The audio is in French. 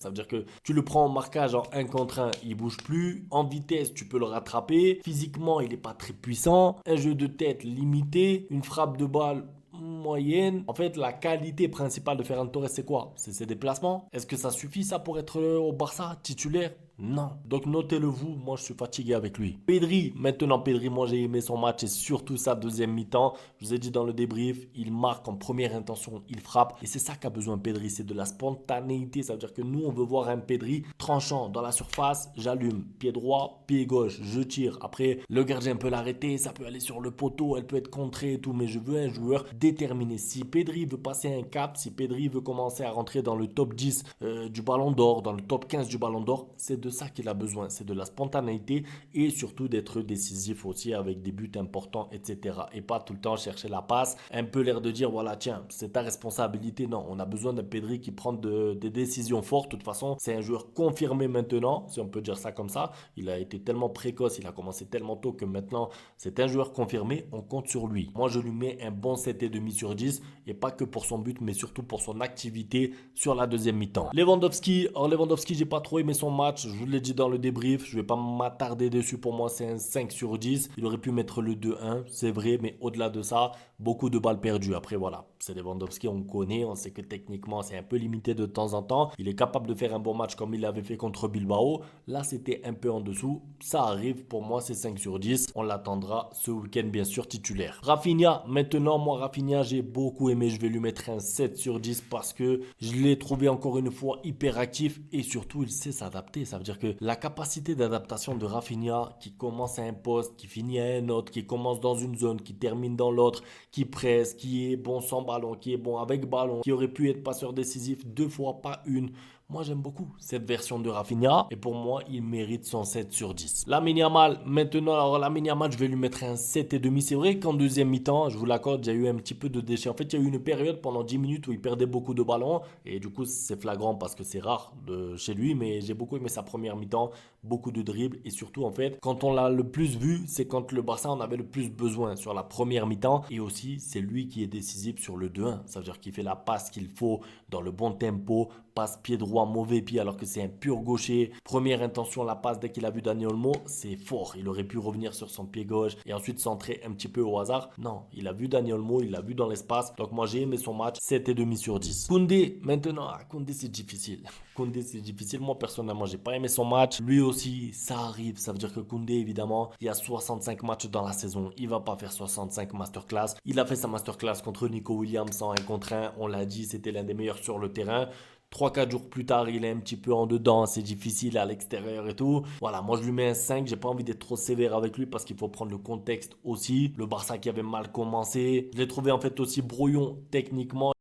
Ça veut dire que tu le prends en marquage en 1 contre 1, il bouge plus. En vitesse, tu peux le rattraper. Physiquement, il n'est pas très puissant. Un jeu de tête limité. Une frappe de balle moyenne. En fait, la qualité principale de Ferran Torres, c'est quoi? C'est ses déplacements. Est-ce que ça suffit ça pour être au Barça titulaire? Non. Donc notez-le vous, moi je suis fatigué avec lui. Pedri, maintenant Pedri, moi j'ai aimé son match et surtout sa deuxième mi-temps. Je vous ai dit dans le débrief, il marque en première intention, il frappe. Et c'est ça qu'a besoin Pedri, c'est de la spontanéité. Ça veut dire que nous on veut voir un Pedri tranchant dans la surface, j'allume, pied droit, pied gauche, je tire. Après, le gardien peut l'arrêter, ça peut aller sur le poteau, elle peut être contrée et tout. Mais je veux un joueur déterminé. Si Pedri veut passer un cap, si Pedri veut commencer à rentrer dans le top 10 du Ballon d'Or, dans le top 15 du Ballon d'Or, c'est de ça qu'il a besoin, c'est de la spontanéité et surtout d'être décisif aussi avec des buts importants, etc. Et pas tout le temps chercher la passe, un peu l'air de dire voilà tiens, c'est ta responsabilité. Non, on a besoin d'un Pedri qui prend des décisions fortes. De toute façon, c'est un joueur confirmé maintenant, si on peut dire ça comme ça. Il a été tellement précoce, il a commencé tellement tôt que maintenant c'est un joueur confirmé, on compte sur lui. Moi je lui mets un bon 7,5 sur 10 et pas que pour son but mais surtout pour son activité sur la deuxième mi-temps. Lewandowski, j'ai pas trop aimé son match, je vous l'ai dit dans le débrief, je vais pas m'attarder dessus, pour moi c'est un 5 sur 10. Il aurait pu mettre le 2-1, c'est vrai, mais au-delà de ça, beaucoup de balles perdues. Après voilà, c'est Lewandowski, on connaît, on sait que techniquement c'est un peu limité de temps en temps. Il est capable de faire un bon match comme il l'avait fait contre Bilbao. Là c'était un peu en dessous, ça arrive, pour moi c'est 5 sur 10. On l'attendra ce week-end bien sûr titulaire. Rafinha, maintenant moi Rafinha j'ai beaucoup aimé, je vais lui mettre un 7 sur 10 parce que je l'ai trouvé encore une fois hyper actif et surtout il sait s'adapter. Ça veut dire que la capacité d'adaptation de Rafinha qui commence à un poste, qui finit à un autre, qui commence dans une zone, qui termine dans l'autre, qui presse, qui est bon sans ballon, qui est bon avec ballon, qui aurait pu être passeur décisif 2 fois, pas une. Moi, j'aime beaucoup cette version de Rafinha et pour moi, il mérite son 7 sur 10. Lamine Yamal, maintenant, alors Lamine Yamal, je vais lui mettre un 7,5. C'est vrai qu'en deuxième mi-temps, je vous l'accorde, il y a eu un petit peu de déchets. En fait, il y a eu une période pendant 10 minutes où il perdait beaucoup de ballons et du coup, c'est flagrant parce que c'est rare chez lui, mais j'ai beaucoup aimé sa première mi-temps, beaucoup de dribbles et surtout, en fait, quand on l'a le plus vu, c'est quand le Barça en avait le plus besoin sur la première mi-temps et aussi, c'est lui qui est décisif sur le 2-1. Ça veut dire qu'il fait la passe qu'il faut dans le bon tempo, passe pied droit, mauvais pied alors que c'est un pur gaucher. Première intention, la passe dès qu'il a vu Dani Olmo, c'est fort. Il aurait pu revenir sur son pied gauche et ensuite centrer un petit peu au hasard. Non, il a vu Dani Olmo, il l'a vu dans l'espace. Donc moi j'ai aimé son match, 7,5 sur 10. Koundé, maintenant, Koundé c'est difficile. Koundé c'est difficile. Moi personnellement, j'ai pas aimé son match. Lui aussi, ça arrive. Ça veut dire que Koundé, évidemment, il y a 65 matchs dans la saison. Il va pas faire 65 masterclass. Il a fait sa masterclass contre Nico Williams en 1 contre 1. On l'a dit, c'était l'un des meilleurs sur le terrain. 3-4 jours plus tard, il est un petit peu en dedans, c'est difficile à l'extérieur et tout. Voilà, moi je lui mets un 5, j'ai pas envie d'être trop sévère avec lui parce qu'il faut prendre le contexte aussi. Le Barça qui avait mal commencé, je l'ai trouvé en fait aussi brouillon techniquement.